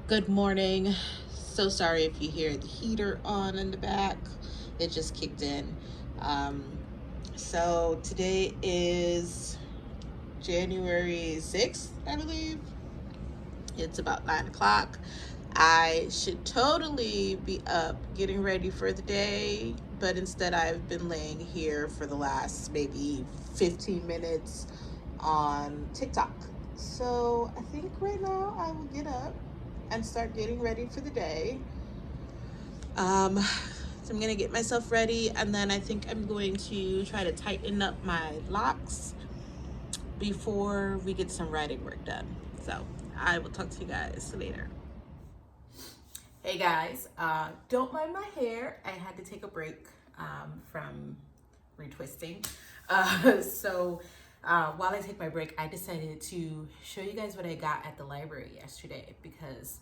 Good morning. So sorry if you hear the heater on in the back. It just kicked in. Um, so today is January 6th, I believe. It's about 9 o'clock. I should totally be up getting ready for the day, but instead I've been laying here for the last maybe 15 minutes on TikTok. So I think right now I will get up and start getting ready for the day. So I'm gonna get myself ready, and then I think I'm going to try to tighten up my locks before we get some writing work done. So I will talk to you guys later. Hey guys, don't mind my hair. I had to take a break from retwisting. While I take my break, I decided to show you guys what I got at the library yesterday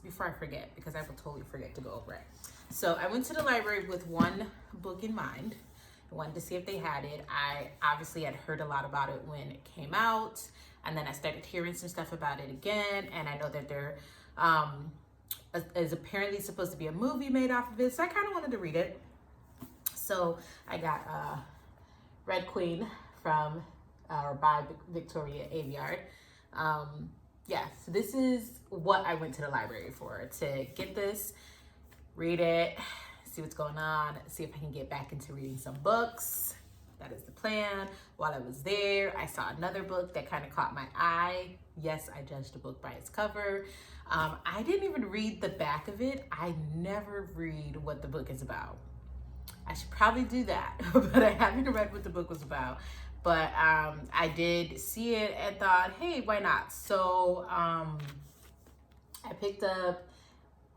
before I forget, because I will totally forget to go over it. So I went to the library with one book in mind. I wanted to see if they had it. I obviously had heard a lot about it when it came out, and then I started hearing some stuff about it again, and I know that there is apparently supposed to be a movie made off of it, so I kind of wanted to read it. So I got Red Queen by Victoria Aveyard. So this is what I went to the library for, to get this, read it, see what's going on, see if I can get back into reading some books. That is the plan. While I was there, I saw another book that kind of caught my eye. Yes, I judged a book by its cover. I didn't even read the back of it. I never read what the book is about. I should probably do that, but I haven't read what the book was about. But I did see it and thought, hey, why not? So I picked up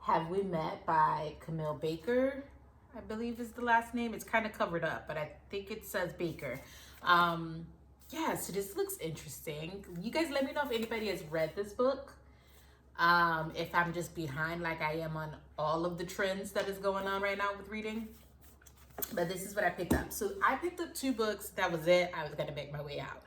Have We Met by Camille Baker, I believe is the last name. It's kind of covered up, but I think it says Baker. So this looks interesting. You guys let me know if anybody has read this book. If I'm just behind like I am on all of the trends that is going on right now with reading. But this is what I picked up. So I picked up 2 books. That was it. I was going to make my way out.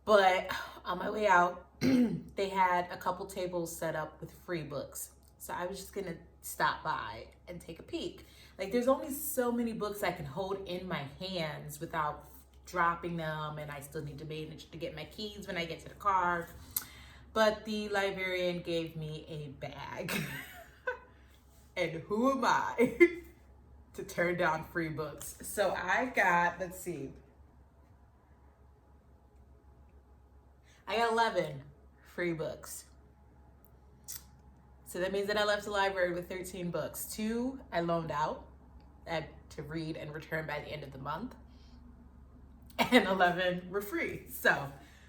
But on my way out, they had a couple tables set up with free books. So I was just going to stop by and take a peek. Like, there's only so many books I can hold in my hands without dropping them. And I still need to manage to get my keys when I get to the car. But the librarian gave me a bag. And who am I to turn down free books? So I got, I got 11 free books. So that means that I left the library with 13 books. 2 I loaned out to read and return by the end of the month. And 11 were free. So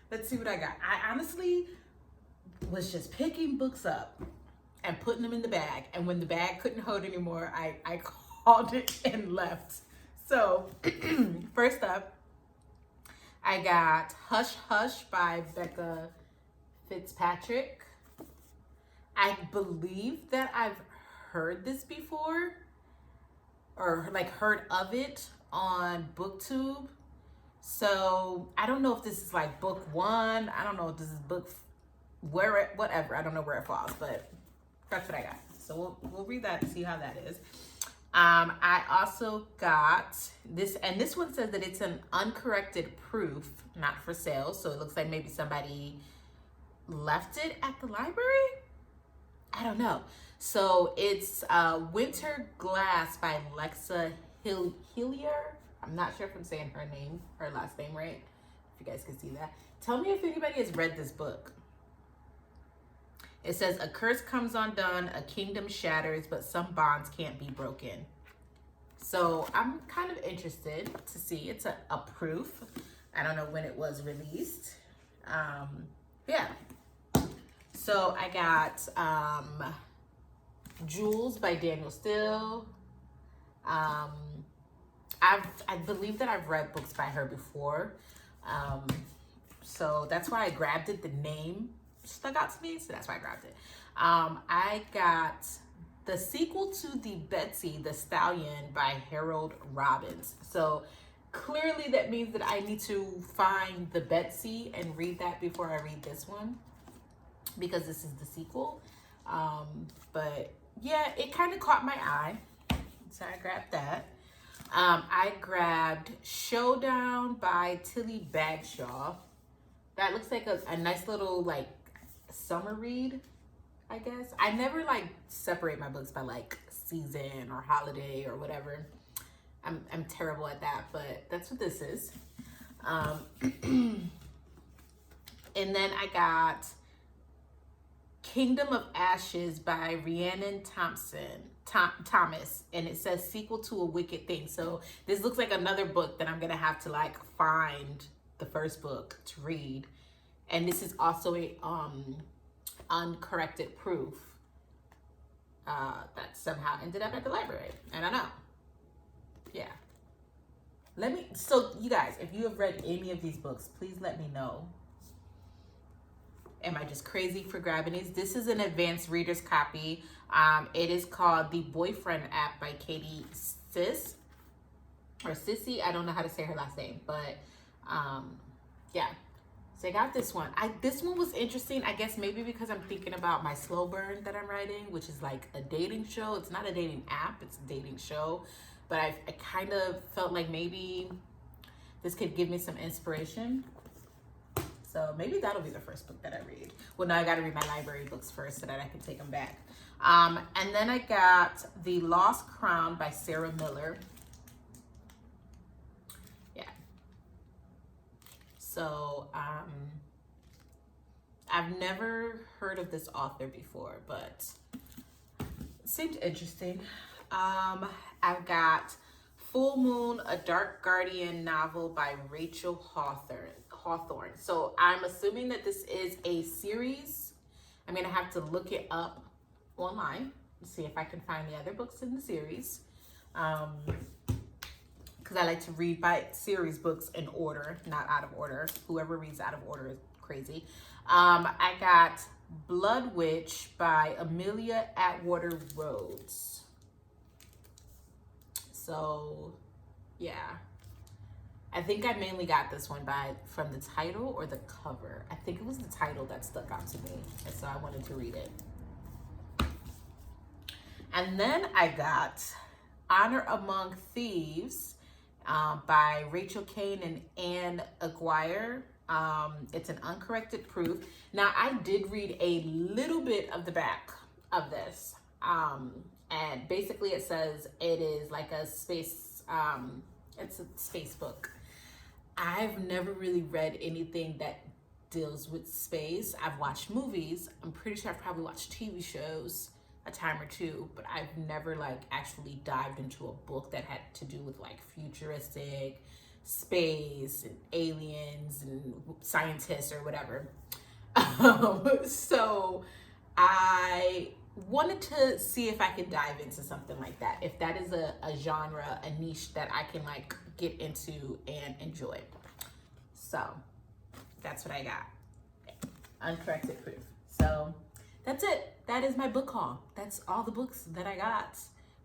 let's see what I got. I honestly was just picking books up and putting them in the bag. And when the bag couldn't hold anymore, I called it and left. So first up, I got Hush Hush by Becca Fitzpatrick. I believe that I've heard this before, or like heard of it on BookTube. So I don't know if this is like book 1. I don't know if this is whatever. I don't know where it falls, but that's what I got. So we'll read that and see how that is. I also got this, and this one says that it's an uncorrected proof, not for sale. So it looks like maybe somebody left it at the library. I don't know. So it's Winter Glass by Lexa Hillier. I'm not sure if I'm saying her last name right. If you guys can see that. Tell me if anybody has read this book. It says, a curse comes undone, a kingdom shatters, but some bonds can't be broken. So I'm kind of interested to see. It's a proof. I don't know when it was released. So I got Jules by Daniel Steele. I believe that I've read books by her before. So that's why I grabbed it. The name stuck out to me, so that's why I grabbed it. I got the sequel to the Betsy the Stallion by Harold Robbins. So clearly that means that I need to find the Betsy and read that before I read this one, because this is the sequel. But yeah, it kind of caught my eye. So I grabbed that. I grabbed Showdown by Tilly Bagshaw. That looks like a nice little like summer read, I guess. I never like separate my books by like season or holiday or whatever. I'm terrible at that, but that's what this is. And then I got Kingdom of Ashes by Rhiannon Thomas, and it says sequel to A Wicked Thing. So this looks like another book that I'm gonna have to like find the first book to read. And this is also a uncorrected proof that somehow ended up at the library. I don't know. Yeah. So you guys, if you have read any of these books, please let me know. Am I just crazy for grabbing these? This is an advanced reader's copy. It is called The Boyfriend App by Katie Sissy. I don't know how to say her last name, but yeah. So I got this one. This one was interesting, I guess maybe because I'm thinking about my slow burn that I'm writing, which is like a dating show. It's not a dating app, it's a dating show. But I kind of felt like maybe this could give me some inspiration. So maybe that'll be the first book that I read. Well, now I got to read my library books first so that I can take them back. And then I got The Lost Crown by Sarah Miller. Yeah. So I've never heard of this author before, but it seemed interesting. I've got Full Moon, a Dark Guardian novel by Rachel Hawthorne. So I'm assuming that this is a series. I'm gonna have to look it up online to see if I can find the other books in the series. Because I like to read by series books in order, not out of order. Whoever reads out of order is crazy. I got Blood Witch by Amelia Atwater Rhodes. So, yeah. I think I mainly got this one from the title or the cover. I think it was the title that stuck out to me, and so I wanted to read it. And then I got Honor Among Thieves by Rachel Kane and Anne Aguirre. It's an uncorrected proof. Now, I did read a little bit of the back of this. And basically it says it is like a space, it's a space book. I've never really read anything that deals with space. I've watched movies. I'm pretty sure I've probably watched TV shows a time or two, but I've never like actually dived into a book that had to do with like futuristic space and aliens and scientists or whatever. So I wanted to see if I could dive into something like that. If that is a genre, a niche that I can like get into and enjoy. So that's what I got. Uncorrected proof. So that's it. That is my book haul. That's all the books that I got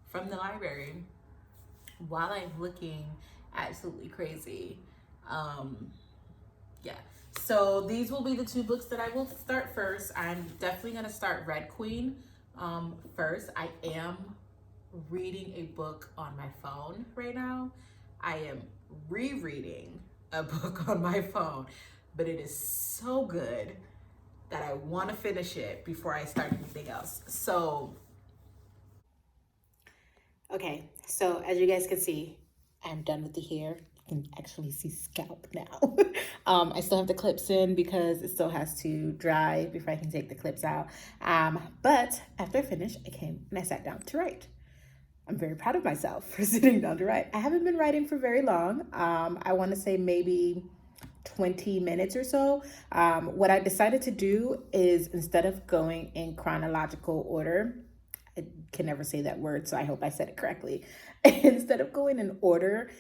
from the library while I'm looking absolutely crazy. Yeah. So these will be the two books that I will start first. I'm definitely going to start Red Queen first. I am reading a book on my phone right now. I am rereading a book on my phone, but it is so good that I want to finish it before I start anything else. So, okay. So as you guys can see, I'm done with the hair. You can actually see scalp now. I still have the clips in because it still has to dry before I can take the clips out. But after I finished, I came and I sat down to write. I'm very proud of myself for sitting down to write. I haven't been writing for very long. I want to say maybe 20 minutes or so. What I decided to do is instead of going in chronological order, I can never say that word, so I hope I said it correctly. Instead of going in order,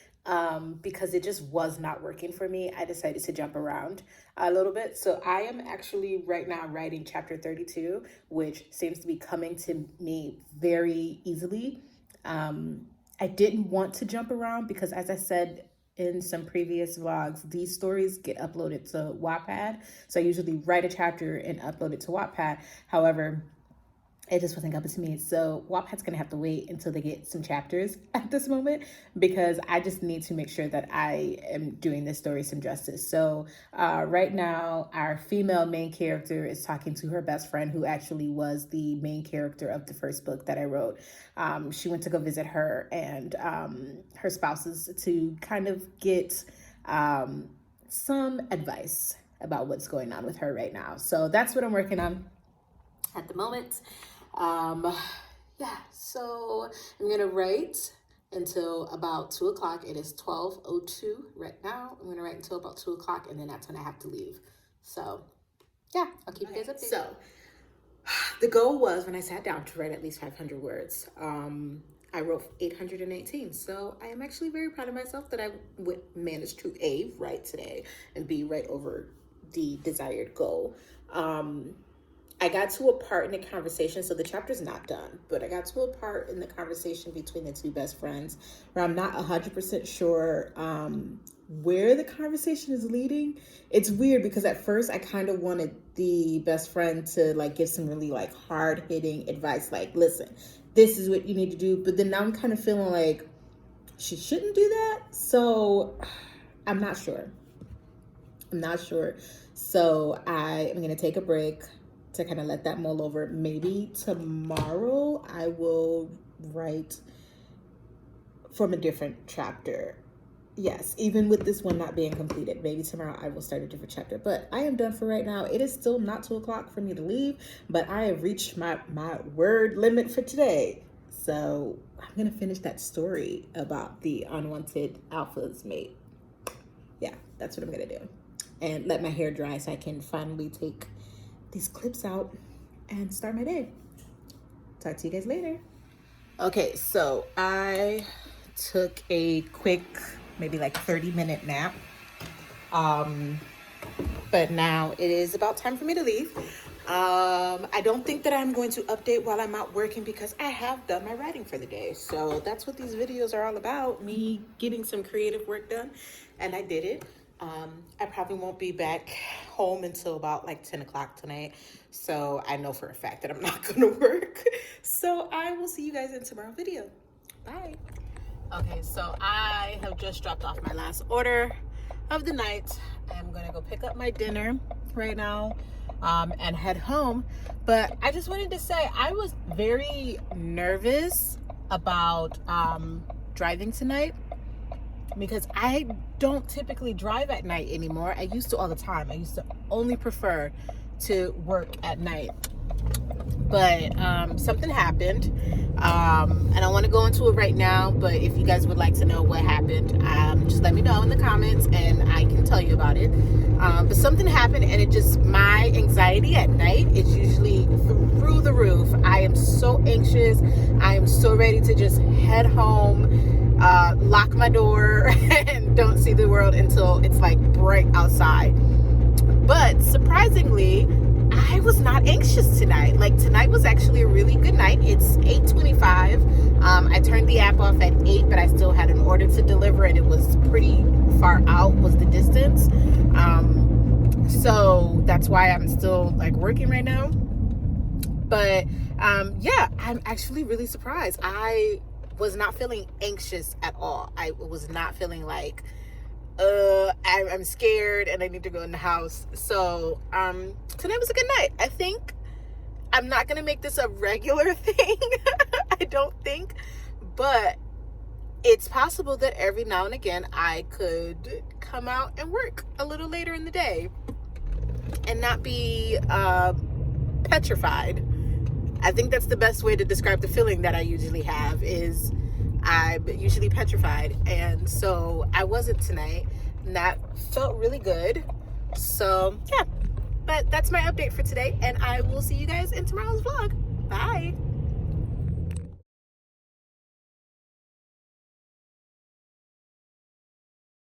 because it just was not working for me, I decided to jump around a little bit. So I am actually right now writing chapter 32, which seems to be coming to me very easily. I didn't want to jump around because, as I said in some previous vlogs, these stories get uploaded to Wattpad. So I usually write a chapter and upload it to Wattpad. However, it just wasn't coming to me. So Wattpad's gonna have to wait until they get some chapters at this moment, because I just need to make sure that I am doing this story some justice. So right now, our female main character is talking to her best friend, who actually was the main character of the first book that I wrote. She went to go visit her and her spouses to kind of get some advice about what's going on with her right now. So that's what I'm working on at the moment. Yeah, so I'm gonna write until about 2 o'clock. It is 12:02 right now. I'm gonna write until about 2 o'clock, and then that's when I have to leave. So yeah, I'll keep you guys updated. So the goal was, when I sat down, to write at least 500 words. I wrote 818, so I am actually very proud of myself that I would manage to A, write today, and B, write over the desired goal. I got to a part in the conversation, so the chapter's not done, but I got to a part in the conversation between the two best friends where I'm not 100% sure where the conversation is leading. It's weird because at first I kind of wanted the best friend to like give some really like hard-hitting advice, like, listen, this is what you need to do, but then now I'm kind of feeling like she shouldn't do that, so I'm not sure. So I am going to take a break to kind of let that mull over. Maybe tomorrow I will write from a different chapter. Yes, even with this one not being completed, maybe tomorrow I will start a different chapter. But I am done for right now. It is still not 2 o'clock for me to leave, but I have reached my word limit for today. So I'm going to finish that story about the unwanted alpha's mate. Yeah, that's what I'm going to do. And let my hair dry so I can finally take these clips out and start my day. Talk to you guys later. Okay, so I took a quick, maybe like 30-minute nap. But now it is about time for me to leave. I don't think that I'm going to update while I'm out working because I have done my writing for the day. So that's what these videos are all about, me getting some creative work done. And I did it. I probably won't be back home until about like 10 o'clock tonight. So I know for a fact that I'm not going to work. So I will see you guys in tomorrow's video. Bye. Okay, so I have just dropped off my last order of the night. I'm going to go pick up my dinner right now and head home. But I just wanted to say I was very nervous about driving tonight, because I don't typically drive at night anymore. I used to all the time. I used to only prefer to work at night. But something happened. I don't want to go into it right now, but if you guys would like to know what happened, just let me know in the comments and I can tell you about it. But something happened, and my anxiety at night is usually through the roof. I am so anxious. I am so ready to just head home, lock my door, and don't see the world until it's like bright outside. But surprisingly, I was not anxious tonight. Like, tonight was actually a really good night. It's 8:25. I turned the app off at 8, but I still had an order to deliver, and it was pretty far out was the distance. So that's why I'm still like working right now. But yeah, I'm actually really surprised. I was not feeling anxious at all. I was not feeling like I'm scared and I need to go in the house. So tonight was a good night. I think I'm not gonna make this a regular thing. I don't think, but it's possible that every now and again I could come out and work a little later in the day and not be petrified. I think that's the best way to describe the feeling that I usually have, is I'm usually petrified. And so I wasn't tonight, and that felt really good. So yeah, but that's my update for today, and I will see you guys in tomorrow's vlog. Bye.